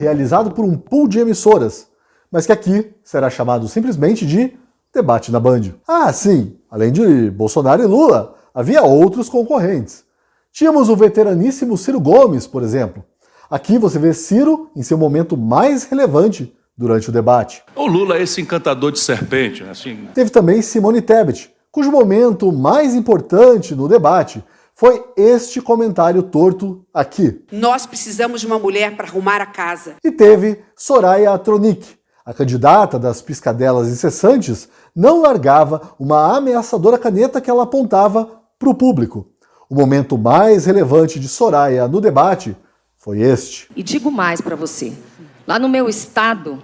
realizado por um pool de emissoras, mas que aqui será chamado simplesmente de Debate na Band. Ah, sim, além de Bolsonaro e Lula, havia outros concorrentes. Tínhamos o veteraníssimo Ciro Gomes, por exemplo. Aqui você vê Ciro em seu momento mais relevante durante o debate. O Lula é esse encantador de serpente, né? Assim... Teve também Simone Tebet, cujo momento mais importante no debate foi este comentário torto aqui. Nós precisamos de uma mulher para arrumar a casa. E teve Soraya Tronic. A candidata das piscadelas incessantes não largava uma ameaçadora caneta que ela apontava para o público. O momento mais relevante de Soraya no debate foi este. E digo mais para você. Lá no meu estado,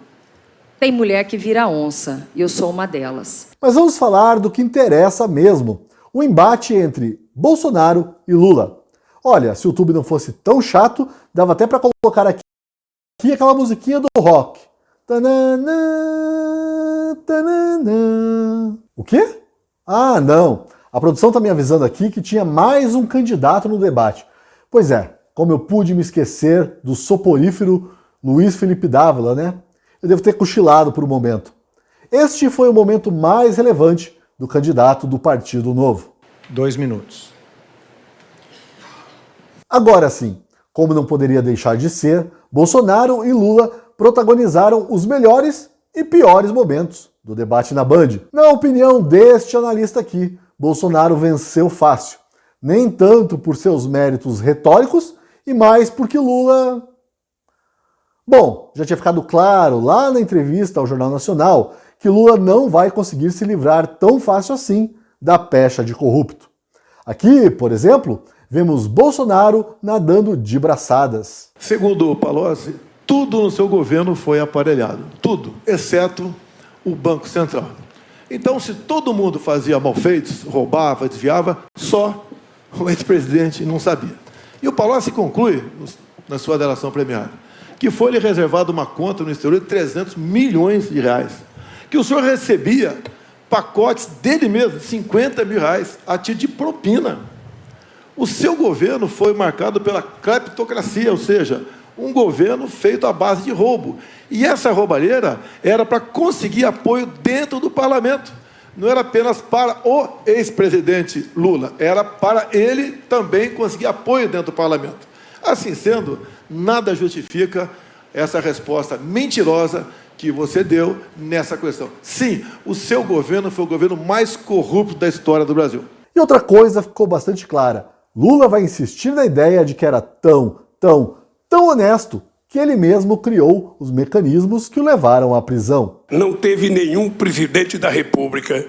tem mulher que vira onça, e eu sou uma delas. Mas vamos falar do que interessa mesmo. O embate entre Bolsonaro e Lula. Olha, se o YouTube não fosse tão chato, dava até para colocar aqui aquela musiquinha do rock. Tanana, tanana. O quê? Ah, não. A produção está me avisando aqui que tinha mais um candidato no debate. Pois é, como eu pude me esquecer do soporífero Luiz Felipe Dávila, né? Eu devo ter cochilado por um momento. Este foi o momento mais relevante do candidato do Partido Novo. 2 minutos. Agora sim, como não poderia deixar de ser, Bolsonaro e Lula protagonizaram os melhores e piores momentos do debate na Band. Na opinião deste analista aqui, Bolsonaro venceu fácil. Nem tanto por seus méritos retóricos e mais porque Lula... Bom, já tinha ficado claro lá na entrevista ao Jornal Nacional que Lula não vai conseguir se livrar tão fácil assim da pecha de corrupto. Aqui, por exemplo, vemos Bolsonaro nadando de braçadas. Segundo o Palocci, tudo no seu governo foi aparelhado. Tudo, exceto o Banco Central. Então, se todo mundo fazia malfeitos, roubava, desviava, só o ex-presidente não sabia. E o Palocci conclui, na sua delação premiada, que foi-lhe reservada uma conta no exterior de 300 milhões de reais. Que o senhor recebia pacotes dele mesmo, 50 mil reais, a título de propina. O seu governo foi marcado pela cleptocracia, ou seja, um governo feito à base de roubo. E essa roubalheira era para conseguir apoio dentro do parlamento. Não era apenas para o ex-presidente Lula, era para ele também conseguir apoio dentro do parlamento. Assim sendo, nada justifica essa resposta mentirosa que você deu nessa questão. Sim, o seu governo foi o governo mais corrupto da história do Brasil. E outra coisa ficou bastante clara. Lula vai insistir na ideia de que era tão honesto que ele mesmo criou os mecanismos que o levaram à prisão. Não teve nenhum presidente da República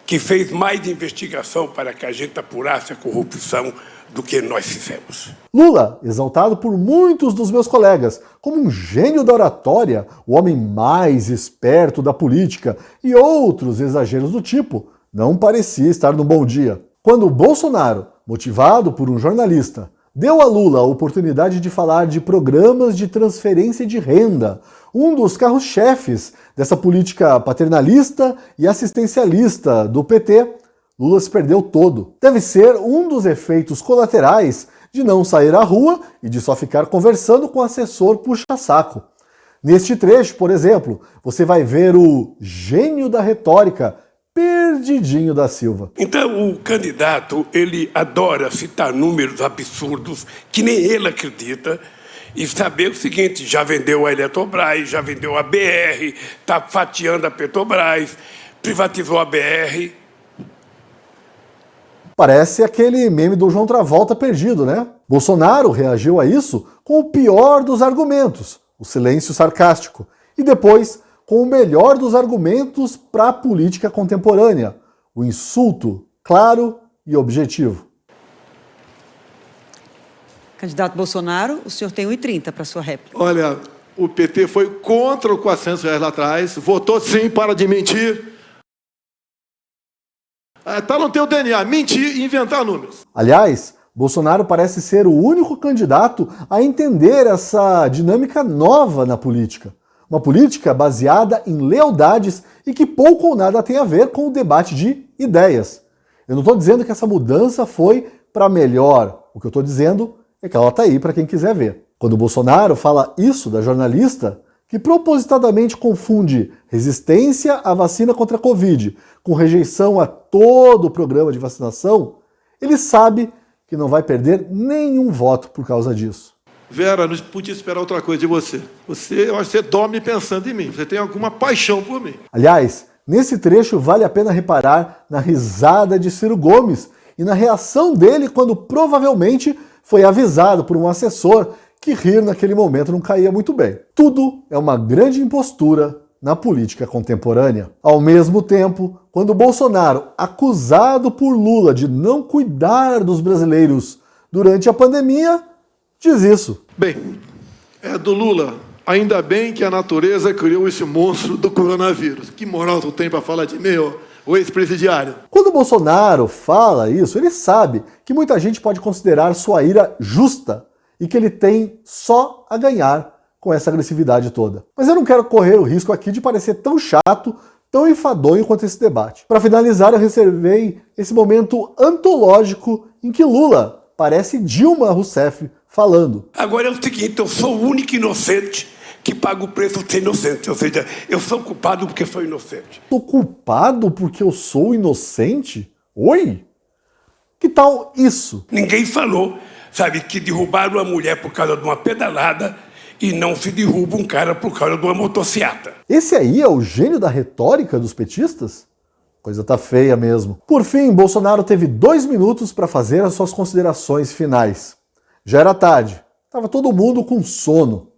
que fez mais investigação para que a gente apurasse a corrupção do que nós fizemos. Lula, exaltado por muitos dos meus colegas como um gênio da oratória, o homem mais esperto da política e outros exageros do tipo, não parecia estar num bom dia. Quando Bolsonaro, motivado por um jornalista, deu a Lula a oportunidade de falar de programas de transferência de renda, um dos carros-chefes dessa política paternalista e assistencialista do PT, Lula se perdeu todo. Deve ser um dos efeitos colaterais de não sair à rua e de só ficar conversando com o assessor puxa-saco. Neste trecho, por exemplo, você vai ver o gênio da retórica, Perdidinho da Silva. Então o candidato, ele adora citar números absurdos que nem ele acredita e saber o seguinte, já vendeu a Eletrobras, já vendeu a BR, está fatiando a Petrobras, privatizou a BR. Parece aquele meme do João Travolta perdido, né? Bolsonaro reagiu a isso com o pior dos argumentos, o silêncio sarcástico, e depois com o melhor dos argumentos para a política contemporânea, o insulto claro e objetivo. Candidato Bolsonaro, o senhor tem 1,30 para sua réplica. Olha, o PT foi contra o R$400 lá atrás, votou sim para de mentir. Está no teu DNA, mentir e inventar números. Aliás, Bolsonaro parece ser o único candidato a entender essa dinâmica nova na política. Uma política baseada em lealdades e que pouco ou nada tem a ver com o debate de ideias. Eu não estou dizendo que essa mudança foi para melhor. O que eu estou dizendo é que ela está aí para quem quiser ver. Quando Bolsonaro fala isso da jornalista, que propositadamente confunde resistência à vacina contra a Covid com rejeição a todo o programa de vacinação, ele sabe que não vai perder nenhum voto por causa disso. Vera, não podia esperar outra coisa de você. Eu acho que você dorme pensando em mim. Você tem alguma paixão por mim. Aliás, nesse trecho vale a pena reparar na risada de Ciro Gomes e na reação dele quando provavelmente foi avisado por um assessor que rir naquele momento não caía muito bem. Tudo é uma grande impostura na política contemporânea. Ao mesmo tempo, quando Bolsonaro, acusado por Lula de não cuidar dos brasileiros durante a pandemia, diz isso. Bem, é do Lula. Ainda bem que a natureza criou esse monstro do coronavírus. Que moral tu tem para falar de mim, o ex-presidiário? Quando Bolsonaro fala isso, ele sabe que muita gente pode considerar sua ira justa e que ele tem só a ganhar com essa agressividade toda. Mas eu não quero correr o risco aqui de parecer tão chato, tão enfadonho quanto esse debate. Para finalizar, eu reservei esse momento antológico em que Lula parece Dilma Rousseff falando. Agora é o seguinte, eu sou o único inocente que paga o preço de ser inocente. Ou seja, eu sou culpado porque sou inocente. Sou culpado porque eu sou inocente? Oi? Que tal isso? Ninguém falou, sabe, que derrubaram uma mulher por causa de uma pedalada e não se derruba um cara por causa de uma motociata. Esse aí é o gênio da retórica dos petistas? Coisa tá feia mesmo. Por fim, Bolsonaro teve 2 minutos para fazer as suas considerações finais. Já era tarde, estava todo mundo com sono.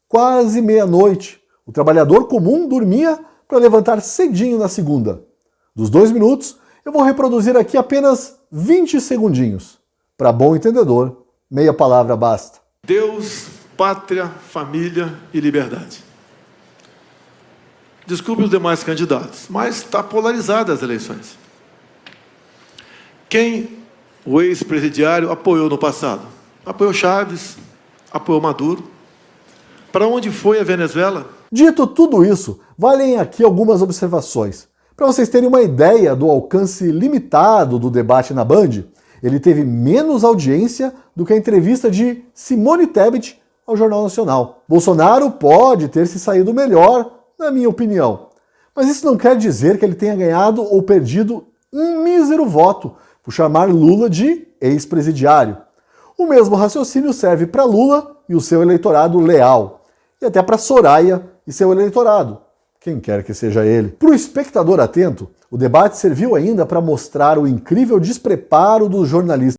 Quase meia-noite, o trabalhador comum dormia para levantar cedinho na segunda. Dos 2 minutos, eu vou reproduzir aqui apenas 20 segundinhos. Para bom entendedor, meia palavra basta. Deus, pátria, família e liberdade. Desculpe os demais candidatos, mas está polarizada as eleições. Quem o ex-presidiário apoiou no passado? Apoiou Chaves, apoiou Maduro. Para onde foi a Venezuela? Dito tudo isso, valem aqui algumas observações. Para vocês terem uma ideia do alcance limitado do debate na Band, ele teve menos audiência do que a entrevista de Simone Tebet ao Jornal Nacional. Bolsonaro pode ter se saído melhor, na minha opinião. Mas isso não quer dizer que ele tenha ganhado ou perdido um mísero voto por chamar Lula de ex-presidiário. O mesmo raciocínio serve para Lula e o seu eleitorado leal. E até para Soraya e seu eleitorado, quem quer que seja ele. Para o espectador atento, o debate serviu ainda para mostrar o incrível despreparo dos jornalistas